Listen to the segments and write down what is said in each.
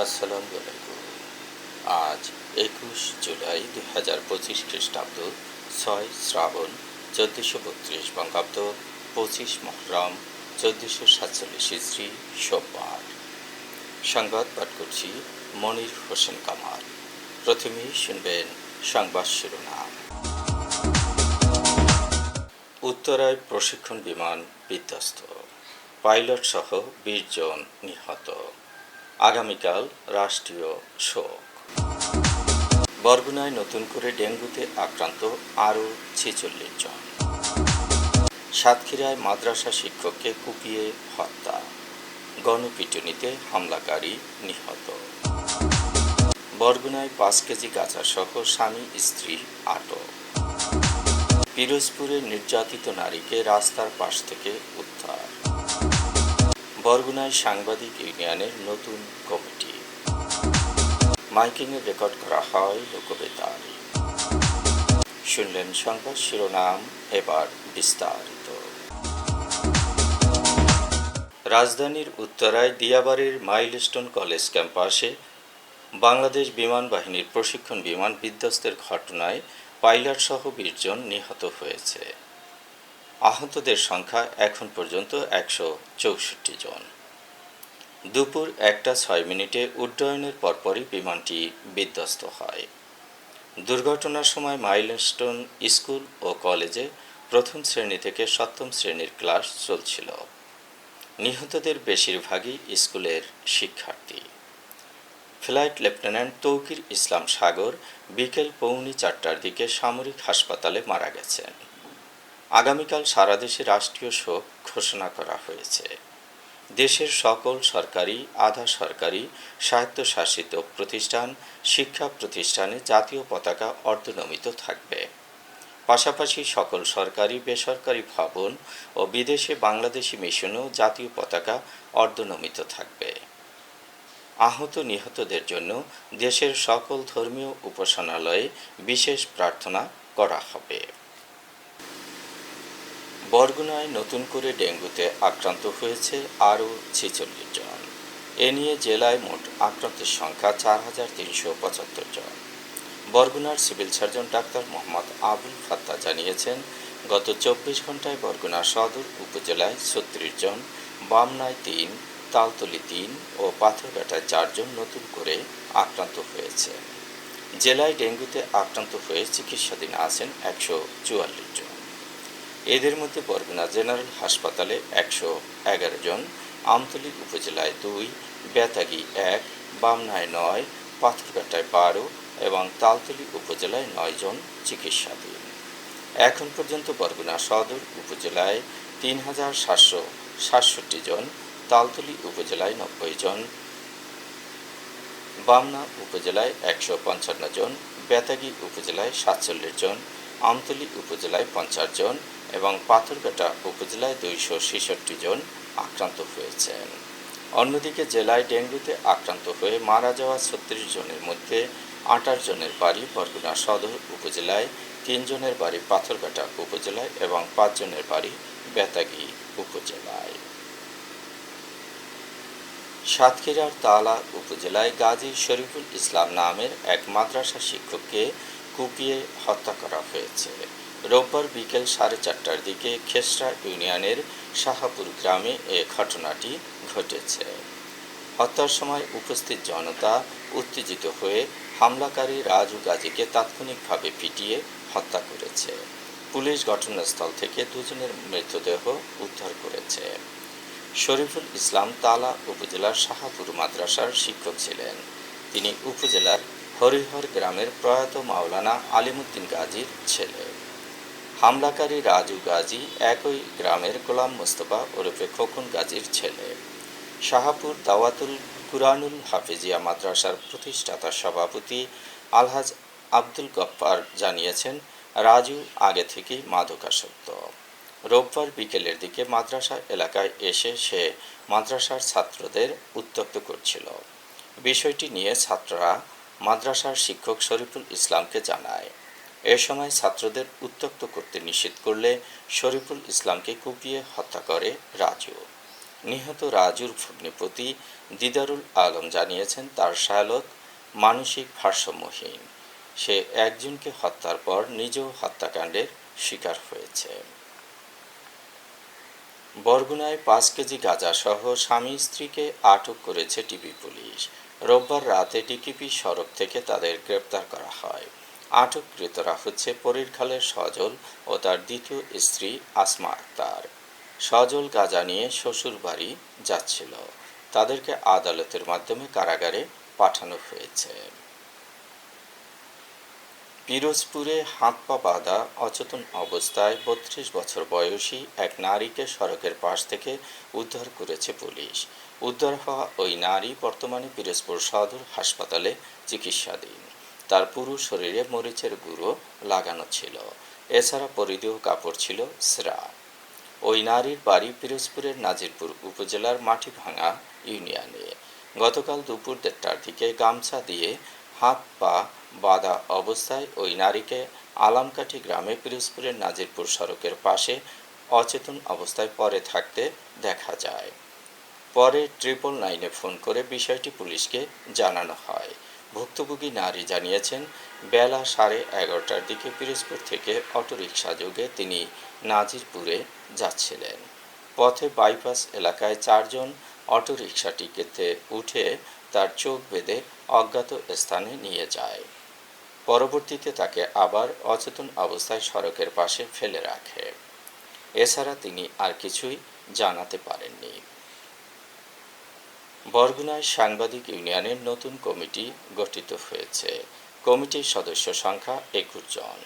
আসসালামু আলাইকুম। আজ ২১ জুলাই ২০২৫ খ্রিস্টাব্দ, ৬ শ্রাবণ ১৪৩২ বঙ্গাব্দ, ২৫ মহরম ১৪৪৭ হিজরি, সোমবার। সংবাদ পাঠ করছি মনির হোসেন কামাল। প্রথমেই শুনবেন সংবাদ শিরোনাম। উত্তরায় প্রশিক্ষণ বিমান বিধ্বস্ত, পাইলট সহ ২০ জন নিহত। আগামীকাল রাষ্ট্রীয় শোক। বরগুনায় নতুন করে ডেঙ্গুতে আক্রান্ত আরও ৪৬ জন। সাতক্ষীরায় মাদ্রাসা শিক্ষককে কুপিয়ে হত্যা, গণপিটুনিতে হামলাকারী নিহত। বরগুনায় ৫ কেজি গাঁজাসহ স্বামী স্ত্রী আটক। পিরোজপুরে নির্যাতিত নারীকে রাস্তার পাশ থেকে উদ্ধার। বরগুনায় সাংবাদিক ইউনিয়নের নতুন কমিটি। মাইকিংয়ে রেকর্ড করা হয় লোকবেতার। শুনলেন সংবাদ শিরোনাম, এবার বিস্তারিত। রাজধানীর উত্তরায় দিয়াবাড়ির মাইলস্টোন কলেজ ক্যাম্পাসে বাংলাদেশ বিমান বাহিনীর প্রশিক্ষণ বিমান বিধ্বস্তের ঘটনায় পাইলট সহ ২০ জন নিহত হয়েছে। আহতদের সংখ্যা এখন পর্যন্ত ১৬৪ জন। দুপুর ১টা ৬ উড্ডয়নের পরপরই বিমানটি বিধ্বস্ত হয়। দুর্ঘটনার সময় মাইলস্টোন স্কুল ও কলেজে প্রথম শ্রেণী থেকে সপ্তম শ্রেণীর ক্লাস চলছিল। নিহতদের বেশিরভাগই স্কুলের শিক্ষার্থী। ফ্লাইট লেফটেন্যান্ট তৌকির ইসলাম সাগর বিকেল ৩:৪টার দিকে সামরিক হাসপাতালে মারা গেছেন। আগামীকাল সারা দেশে রাষ্ট্রীয় শোক ঘোষণা করা হয়েছে। দেশের সকল সরকারি, আধা সরকারি, স্বায়ত্তশাসিত প্রতিষ্ঠান, শিক্ষা প্রতিষ্ঠানে জাতীয় পতাকা অর্ধনমিত থাকবে। পাশাপাশি সকল সরকারি, বেসরকারি ভবন ও বিদেশে বাংলাদেশি মিশনেও জাতীয় পতাকা অর্ধনমিত থাকবে। আহত নিহতদের জন্য দেশের সকল ধর্মীয় উপাসনালয়ে বিশেষ প্রার্থনা করা হবে। বরগুনায় নতুন করে ডেঙ্গুতে আক্রান্ত হয়েছে আরও ৪৬ জন। এ নিয়ে জেলায় মোট আক্রান্তের সংখ্যা ৪,৩৭৫ জন। বরগুনার civil surgeon doctor Mohammad Abul Fatta জানিয়েছেন, গত ২৪ ঘন্টায় বরগুনা সদর উপজেলায় ৩৬ জন, বামনায় ৩, তালতলী ৩ ও পাথরঘাটায় ৪ জন নতুন করে আক্রান্ত হয়েছে। জেলায় ডেঙ্গুতে আক্রান্ত হয়ে চিকিৎসাধীন আছেন ১৪৪ জন। এদের মধ্যে বরগুনা জেনারেল হাসপাতালে ১১১ জন, আমতলী উপজেলায় ২, বেতাগী ১, বামনায় ৯, পাথরঘাটায় ১২ এবং তালতলী উপজেলায় ৯ জন চিকিৎসাধীন। এখন পর্যন্ত বরগুনা সদর উপজেলায় ৩,৭৬৭ জন, তালতলী উপজেলায় ৯০ জন, বামনা উপজেলায় ১৫৫ জন, বেতাগী উপজেলায় ৪৭ জন, আমতলী উপজেলায় ৫০ জন এবং পাথরঘাটা উপজেলায় ২৬৬ জন আক্রান্ত হয়েছেন। অন্যদিকে জেলায় ডেঙ্গুতে আক্রান্ত হয়ে মারা যাওয়া ৩৬ জনের মধ্যে ২৮ জনের বাড়ি বরগুনা সদর উপজেলায়, ৩ জনের বাড়ি পাথরঘাটা উপজেলায় এবং ৫ জনের বাড়ি বেতাগী উপজেলায়। সাতক্ষীরার তালা উপজেলায় গাজী শরীফুল ইসলাম নামের এক মাদ্রাসা শিক্ষককে কুপিয়ে হত্যা করা হয়েছে। রোববার বিকেল ৪:৩০টার দিকে খেসরা ইউনিয়নের শাহাপুর গ্রামে এ ঘটনাটি ঘটেছে। হত্যার সময় উপস্থিত জনতা উত্তেজিত হয়ে হামলাকারী রাজু গাজীকে তাৎক্ষণিকভাবে পিটিয়ে হত্যা করেছে। পুলিশ ঘটনাস্থল থেকে দুজনের মৃতদেহ উদ্ধার করেছে। শরীফুল ইসলাম তালা উপজেলার শাহাপুর মাদ্রাসার শিক্ষক ছিলেন। তিনি উপজেলার হরিহর গ্রামের প্রয়াত মাওলানা আলিমুদ্দিন গাজীর ছেলে। হামলাকারী রাজু গাজী একই গ্রামের গোলাম মোস্তফা ওরফে খোকন গাজীর ছেলে। শাহাপুর দাওয়াতুল কুরআনুল হাফিজিয়া মাদ্রাসার প্রতিষ্ঠাতা সভাপতি আলহাজ আব্দুল গফফার জানিয়েছেন, রাজু আগে থেকেই মাদকাসক্ত। রোববার বিকেলের দিকে মাদ্রাসা এলাকায় এসে সে মাদ্রাসার ছাত্রদের উত্ত্যক্ত করছিল। বিষয়টি নিয়ে ছাত্ররা মাদ্রাসার শিক্ষক শরীফুল ইসলামকে জানায়। এ সময় ছাত্রদের উত্ত্যক্ত করতে নিষেধ করলে শরীফুল ইসলামকে কুপিয়ে হত্যা করে রাজু। নিহত রাজুর ভগ্নিপতি দিদারুল আলম জানিয়েছেন, তার শালক মানসিক ভারসাম্যহীন। সে একজনকে হত্যার পর নিজেও হত্যাকাণ্ডের শিকার হয়েছে। বরগুনায় ৫ কেজি গাঁজাসহ স্বামী স্ত্রীকে আটক করেছে ডিবি পুলিশ। রোববার রাতে ডিকিপি সড়ক থেকে তাদের গ্রেপ্তার করা হয়। আটককৃতরা হচ্ছে পরীরখালের সজল ও তার দ্বিতীয় স্ত্রী আসমা আক্তার। সজল গাঁজা নিয়ে শ্বশুরবাড়ি যাচ্ছিল। তাদেরকে আদালতের মাধ্যমে কারাগারে পাঠানো হয়েছে। পিরোজপুরে হাত পা বাঁধা অচেতন অবস্থায় ৩২ বছর বয়সী এক নারীকে সড়কের পাশ থেকে উদ্ধার করেছে পুলিশ। উদ্ধার হওয়া ওই নারী বর্তমানে পিরোজপুর সদর হাসপাতালে চিকিৎসাধীন। তার পুরো শরীরে মরিচের গুঁড়ো লাগানো ছিল। এছাড়া পরিধেয় কাপড় ছিল ছেঁড়া। ওই নারীর বাড়ি পিরোজপুরের নাজিরপুর উপজেলার মাটিভাঙা ইউনিয়নে। গতকাল দুপুর ১:৩০টার দিকে গামছা দিয়ে হাত পা বাঁধা অবস্থায় ওই নারীকে আলামকাঠি গ্রামে পিরোজপুরের নাজিরপুর সড়কের পাশে অচেতন অবস্থায় পড়ে থাকতে দেখা যায়। পরে 999-এ ফোন করে বিষয়টি পুলিশকে জানানো হয়। ভুক্তভোগী নারী জানিয়েছেন, বেলা 11:30টার দিকে পিরোজপুর থেকে অটোরিকশা যোগে তিনি নাজিরপুরে যাচ্ছিলেন। পথে বাইপাস এলাকায় ৪ জন অটোরিকশাটিতে উঠে তার চোখ বেঁধে অজ্ঞাত স্থানে নিয়ে যায়। পরবর্তীতে তাকে আবার অচেতন অবস্থায় সড়কের পাশে ফেলে রাখে। এছাড়া তিনি আর কিছুই জানাতে পারেননি। বরগুনায় সাংবাদিক ইউনিয়নের নতুন কমিটি গঠিত হয়েছে। কমিটির সদস্য সংখ্যা ২১ জন।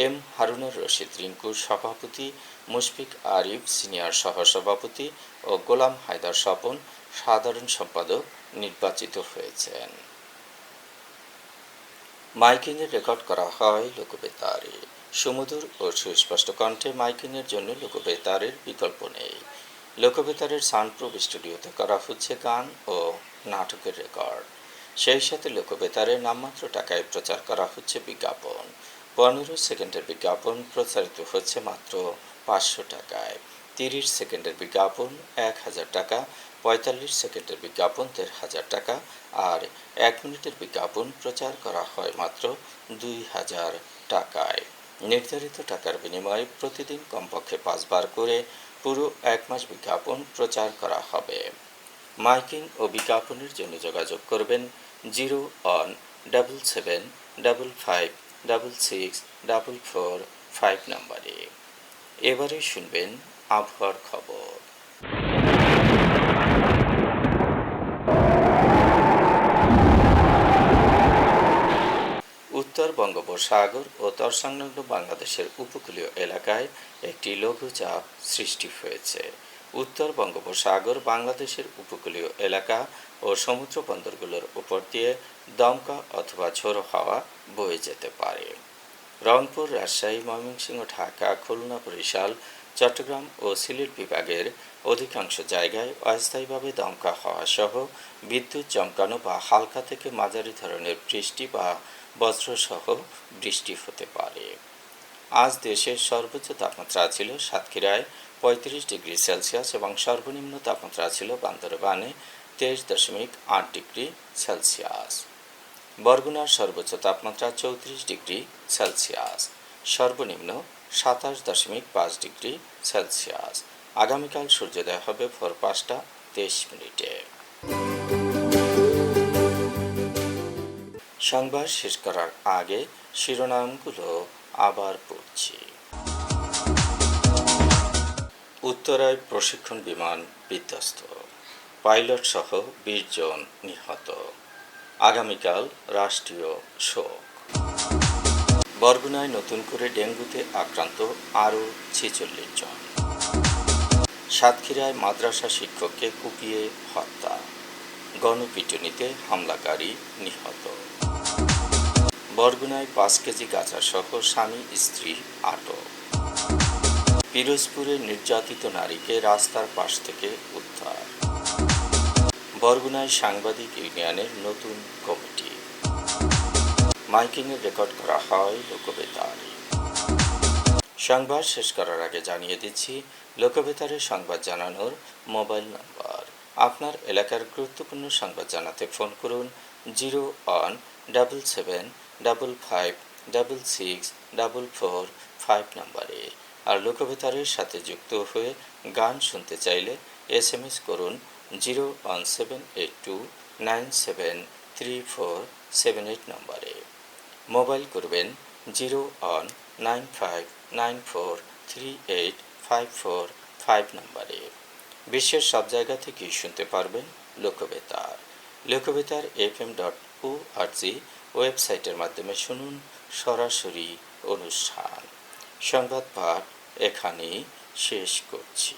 এম হারুনুর রশিদ রিঙ্কুর সভাপতি, মুশফিক আরিফ সিনিয়র সহসভাপতি ও গোলাম হায়দার স্বপন সাধারণ সম্পাদক নির্বাচিত হয়েছেন। মাইকিংয়ে রেকর্ড করা হয় লোকবেতারে। সুমধুর ও সুস্পষ্ট কণ্ঠে মাইকিংয়ের জন্য লোকবেতারের বিকল্প নেই। লোকবেতারের সাউন্ডপ্রুফ স্টুডিওতে করা হচ্ছে গান ও নাটকের রেকর্ড। সেই সাথে লোকবেতারে নামমাত্র টাকায় প্রচার করা হচ্ছে বিজ্ঞাপন। ১৫ সেকেন্ডের বিজ্ঞাপন প্রচারিত হচ্ছে মাত্র ৫০০ টাকায়। ৩০ সেকেন্ডের বিজ্ঞাপন ১,০০০ টাকা, ৪৫ সেকেন্ডের বিজ্ঞাপন ১,৫০০ টাকা আর ১ মিনিটের বিজ্ঞাপন প্রচার করা হয় মাত্র ২,০০০ টাকায়। নির্ধারিত টাকার বিনিময়ে প্রতিদিন কমপক্ষে ৫ বার করে পুরো ১ মাস বিজ্ঞাপন প্রচার করা হবে। মাইকিং ও বিজ্ঞাপনের জন্য যোগাযোগ করবেন 0-1-755-666-445 নম্বরে। এবারে শুনবেন আবহাওয়ার খবর। উত্তর বঙ্গোপসাগর ও তৎসংলগ্ন বাংলাদেশের উপকূলীয় এলাকায় একটি লঘুচাপ সৃষ্টি হয়েছে। উত্তর বঙ্গোপসাগর, বাংলাদেশের উপকূলীয় এলাকা ও সমুদ্র বন্দরগুলোর উপর দিয়ে দমকা অথবা ঝোড়ো হাওয়া বয়ে যেতে পারে। রংপুর, রাজশাহী, ময়মনসিংহ, ঢাকা, খুলনা, বরিশাল, চট্টগ্রাম ও সিলেট বিভাগের অধিকাংশ জায়গায় অস্থায়ীভাবে দমকা হাওয়া সহ বিদ্যুৎ চমকানো বা হালকা থেকে মাঝারি ধরনের বৃষ্টি বা বজ্রসহ বৃষ্টি হতে পারে। আজ দেশের সর্বোচ্চ তাপমাত্রা ছিল সাতক্ষীরায় ৩৫ ডিগ্রি সেলসিয়াস এবং সর্বনিম্ন তাপমাত্রা ছিল বান্দরবানে ২৩.৮ ডিগ্রি সেলসিয়াস। বরগুনার সর্বোচ্চ তাপমাত্রা ৩৪ ডিগ্রি সেলসিয়াস, সর্বনিম্ন ২৭.৫ ডিগ্রি সেলসিয়াস। আগামীকাল সূর্যোদয় হবে ভোর ৫টা ২৩ মিনিটে। সংবাদ শেষ করার আগে শিরোনামগুলো আবার পড়ছি। উত্তরায় প্রশিক্ষণ বিমান বিধ্বস্ত, পাইলট সহ ২০ জন নিহত। আগামীকাল রাষ্ট্রীয় শোক। বরগুনায় নতুন করে ডেঙ্গুতে আক্রান্ত আরও ৪৬ জন। সাতক্ষীরায় মাদ্রাসা শিক্ষককে কুপিয়ে হত্যা, গণপিটুনিতে হামলাকারী নিহত। বরগুনায় ৫ কেজি গাঁজাসহ স্বামী স্ত্রী আটক। পিরোজপুরে নির্যাতিত নারীকে রাস্তার পাশ থেকে উদ্ধার। বরগুনায় সাংবাদিক ইউনিয়নের নতুন কমিটি। মাইকিংয়ে রেকর্ড করা হয় লোকবেতারে। সংবাদ শেষ করার আগে জানিয়ে দিচ্ছি লোকবেতারে সংবাদ জানানোর মোবাইল নম্বর। আপনার এলাকার গুরুত্বপূর্ণ সংবাদ জানাতে ফোন করুন 0177556644 নম্বরে। আর লোকবেতারের সাথে যুক্ত হয়ে গান শুনতে চাইলে SMS করুন 01782973478 নম্বরে। মোবাইল করবেন 01959438545 নম্বরে। বিশ্বের সব জায়গা থেকেই শুনতে পারবেন লোকবেতার। লোকবেতার FM.org ওয়েবসাইটের মাধ্যমে শুনুন সরাসরি অনুষ্ঠান। সংবাদ পাঠ এখানেই শেষ করছি।